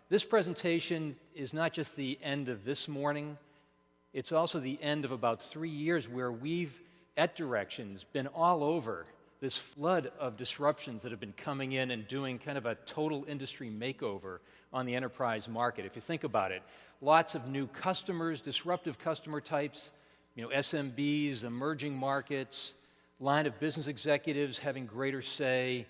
This presentation is not just the end of this morning, it's also the end of about 3 years where we've, at Directions, been all over this flood of disruptions that have been coming in and doing kind of a total industry makeover on the enterprise market. If you think about it, lots of new customers, disruptive customer types, SMBs, emerging markets, line of business executives having greater say,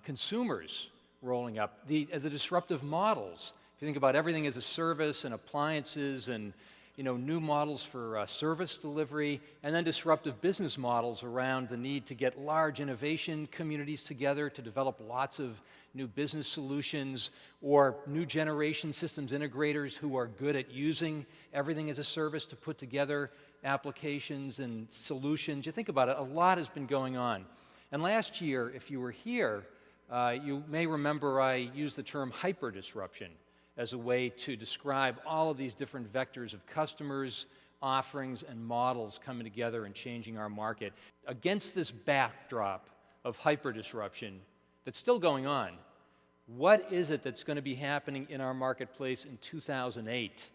consumers rolling up, the disruptive models. If you think about everything as a service and appliances and new models for service delivery, and then disruptive business models around the need to get large innovation communities together to develop lots of new business solutions, or new generation systems integrators who are good at using everything as a service to put together applications and solutions. You think about it, a lot has been going on. And last year, if you were here, you may remember I used the term hyper-disruption as a way to describe all of these different vectors of customers, offerings, and models coming together and changing our market. Against this backdrop of hyper-disruption that's still going on, what is it that's going to be happening in our marketplace in 2008?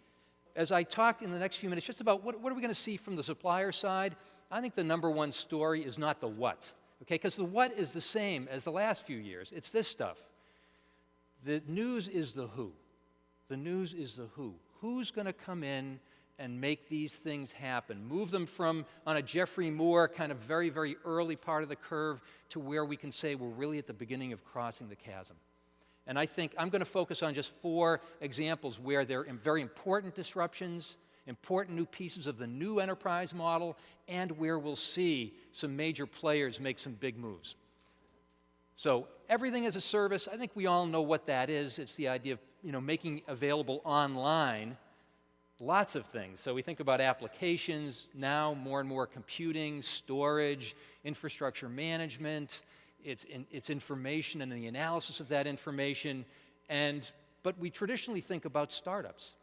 As I talk in the next few minutes just about what are we going to see from the supplier side, I think the number one story is not the what, okay? Because the what is the same as the last few years. It's this stuff. The news is the who. The news is the who. Who's going to come in and make these things happen? Move them from on a Jeffrey Moore kind of very, very early part of the curve to where we can say we're really at the beginning of crossing the chasm. And I think I'm going to focus on just 4 examples where there are very important disruptions, important new pieces of the new enterprise model, and where we'll see some major players make some big moves. So everything as a service, I think we all know what that is. It's the idea of making available online lots of things. So we think about applications, now more and more computing, storage, infrastructure management, it's information and the analysis of that information, but we traditionally think about startups,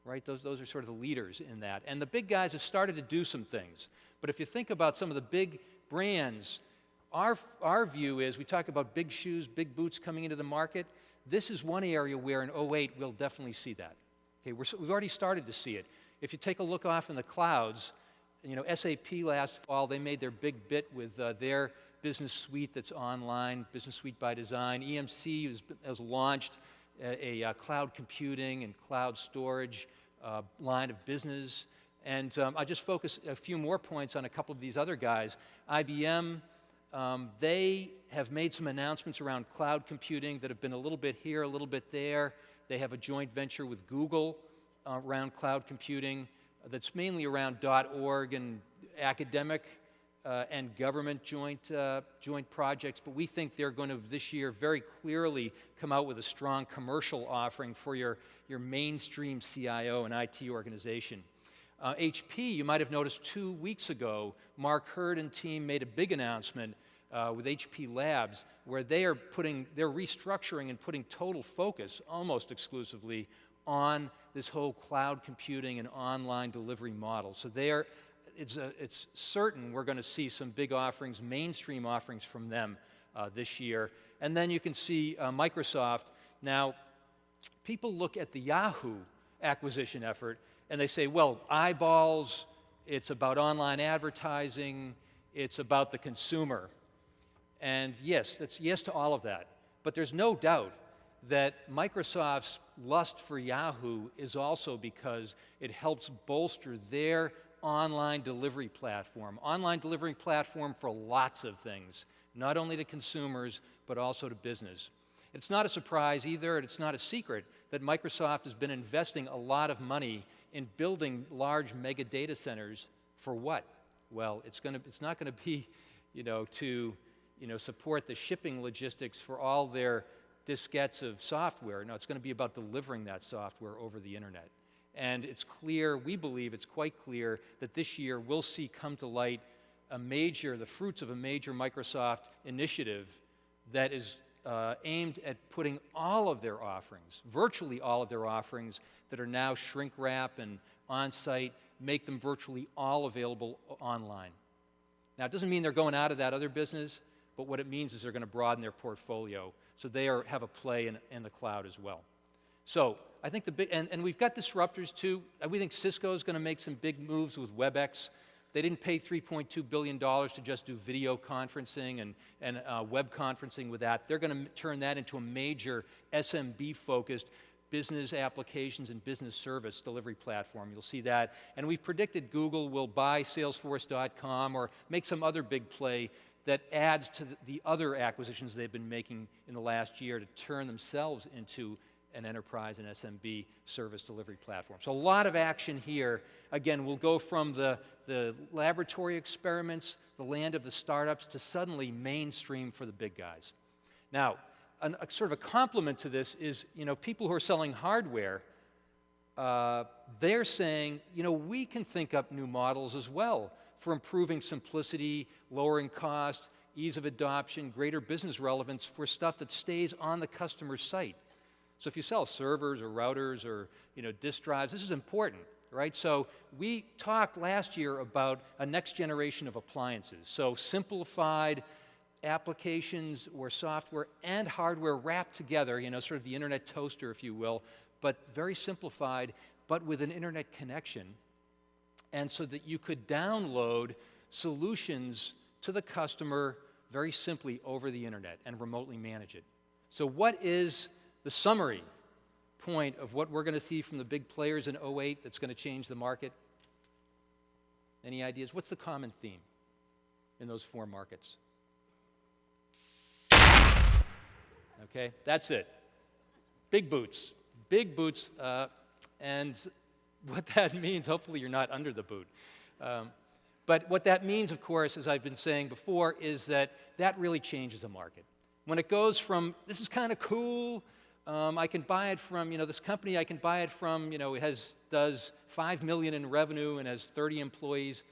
right? Those are sort of the leaders in that. And the big guys have started to do some things. But if you think about some of the big brands, our view is, we talk about big shoes, big boots coming into the market. This is one area where in 2008 we'll definitely see that. Okay, we've already started to see it. If you take a look off in the clouds, SAP last fall, they made their big bit with their business suite that's online, Business Suite by Design. EMC has launched a cloud computing and cloud storage line of business. And I'll just focus a few more points on a couple of these other guys. IBM, they have made some announcements around cloud computing that have been a little bit here, a little bit there. They have a joint venture with Google around cloud computing that's mainly around .org and academic and government joint projects. But we think they're going to, this year, very clearly come out with a strong commercial offering for your mainstream CIO and IT organization. HP, you might have noticed 2 weeks ago, Mark Hurd and team made a big announcement with HP Labs where they're restructuring and putting total focus, almost exclusively, on this whole cloud computing and online delivery model. So it's certain we're going to see some big offerings, mainstream offerings from them this year. And then you can see Microsoft. Now, people look at the Yahoo acquisition effort and they say, well, eyeballs, it's about online advertising, it's about the consumer. And yes, that's yes to all of that. But there's no doubt that Microsoft's lust for Yahoo is also because it helps bolster their online delivery platform. Online delivery platform for lots of things, not only to consumers, but also to business. It's not a surprise either, and it's not a secret that Microsoft has been investing a lot of money in building large mega data centers for what? Well, it's not going to be, to support the shipping logistics for all their diskettes of software. No, it's going to be about delivering that software over the internet. And it's clear, we believe it's quite clear, that this year we'll see come to light the fruits of a major Microsoft initiative that is aimed at putting all of their offerings, virtually all of their offerings that are now shrink wrap and on-site, make them virtually all available online. Now, it doesn't mean they're going out of that other business, but what it means is they're going to broaden their portfolio, so they have a play in the cloud as well. So I think the big, and we've got disruptors too. We think Cisco is going to make some big moves with WebEx. They didn't pay $3.2 billion to just do video conferencing and web conferencing with that. They're going to turn that into a major SMB-focused business applications and business service delivery platform. You'll see that. And we've predicted Google will buy Salesforce.com or make some other big play that adds to the other acquisitions they've been making in the last year to turn themselves into an enterprise and SMB service delivery platform. So a lot of action here. Again, we'll go from the laboratory experiments, the land of the startups, to suddenly mainstream for the big guys. Now, a sort of a complement to this is, people who are selling hardware, they're saying, we can think up new models as well for improving simplicity, lowering cost, ease of adoption, greater business relevance for stuff that stays on the customer's site. So if you sell servers or routers or disk drives, this is important, right? So we talked last year about a next generation of appliances. So simplified applications or software and hardware wrapped together, sort of the internet toaster, if you will, but very simplified, but with an internet connection. And so that you could download solutions to the customer very simply over the internet and remotely manage it. So what is the summary point of what we're going to see from the big players in '08 that's going to change the market? Any ideas? What's the common theme in those four markets? Okay, that's it. Big boots. Big boots. And what that means, hopefully you're not under the boot. But what that means, of course, as I've been saying before, is that really changes a market. When it goes from, this is kind of cool, I can buy it from, this company I can buy it from, it does $5 million in revenue and has 30 employees,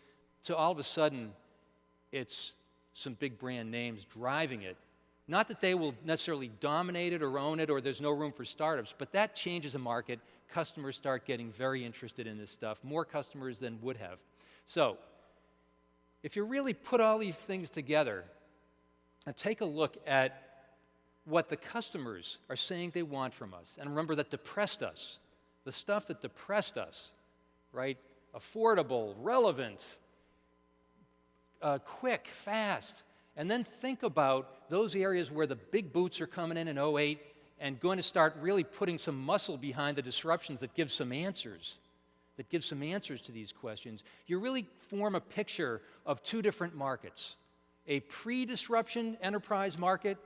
to all of a sudden, it's some big brand names driving it. Not that they will necessarily dominate it or own it or there's no room for startups, but that changes a market. Customers start getting very interested in this stuff, more customers than would have. So, if you really put all these things together and take a look at what the customers are saying they want from us, and remember that depressed us, the stuff that depressed us, right? Affordable, relevant, quick, fast. And then think about those areas where the big boots are coming in '08 and going to start really putting some muscle behind the disruptions that give some answers, to these questions. You really form a picture of two different markets, a pre-disruption enterprise market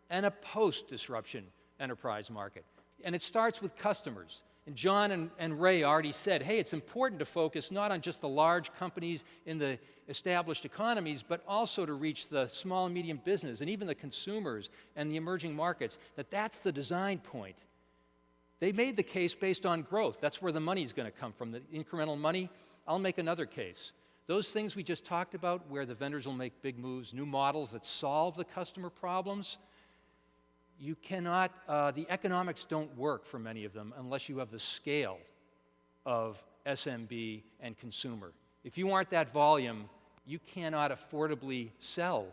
and a post-disruption enterprise market. And it starts with customers. And John and Ray already said, hey, it's important to focus not on just the large companies in the established economies, but also to reach the small and medium business and even the consumers and the emerging markets, that's the design point. They made the case based on growth. That's where the money's going to come from, the incremental money. I'll make another case. Those things we just talked about, where the vendors will make big moves, new models that solve the customer problems, you cannot, the economics don't work for many of them unless you have the scale of SMB and consumer. If you aren't that volume, you cannot affordably sell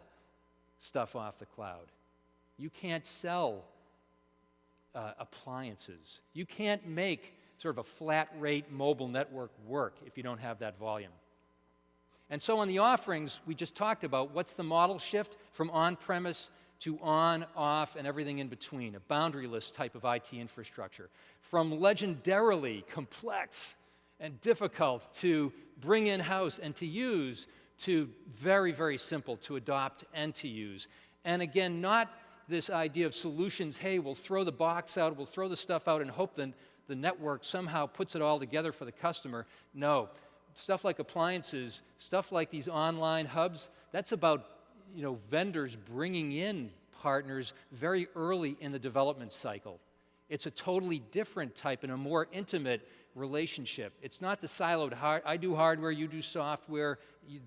stuff off the cloud. You can't sell appliances. You can't make sort of a flat rate mobile network work if you don't have that volume. And so on the offerings we just talked about, what's the model shift from on-premise to on, off, and everything in between, a boundaryless type of IT infrastructure. From legendarily complex and difficult to bring in-house and to use, to very, very simple to adopt and to use. And again, not this idea of solutions, hey, we'll throw the box out, we'll throw the stuff out and hope that the network somehow puts it all together for the customer. No, stuff like appliances, stuff like these online hubs, that's about vendors bringing in partners very early in the development cycle. It's a totally different type and a more intimate relationship. It's not the siloed, I do hardware, you do software,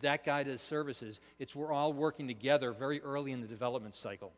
that guy does services. It's we're all working together very early in the development cycle.